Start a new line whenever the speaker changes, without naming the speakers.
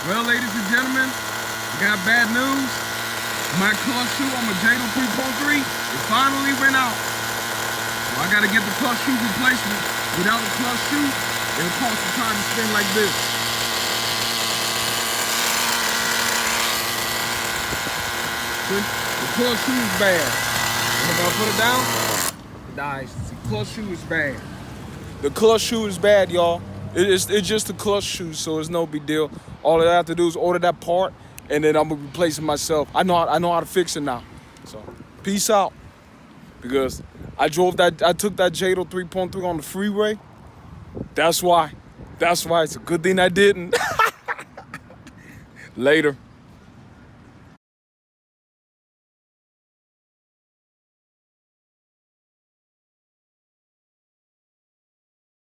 Well, ladies and gentlemen, I got bad news. My clutch shoe on my Jato 3.3, it finally went out. So I gotta get the clutch shoe replacement. Without the clutch shoe, it'll cost the time to spin like this. The clutch shoe is bad. And if I put it down, it dies. The clutch shoe is bad. The clutch shoe is bad, y'all. It's just a clutch shoe, so it's no big deal. All I have to do is order that part, and then I'm gonna replace it myself. I know how to fix it now. So peace out. Because I took that Jato 3.3 on the freeway. That's why. It's a good thing I didn't. Later.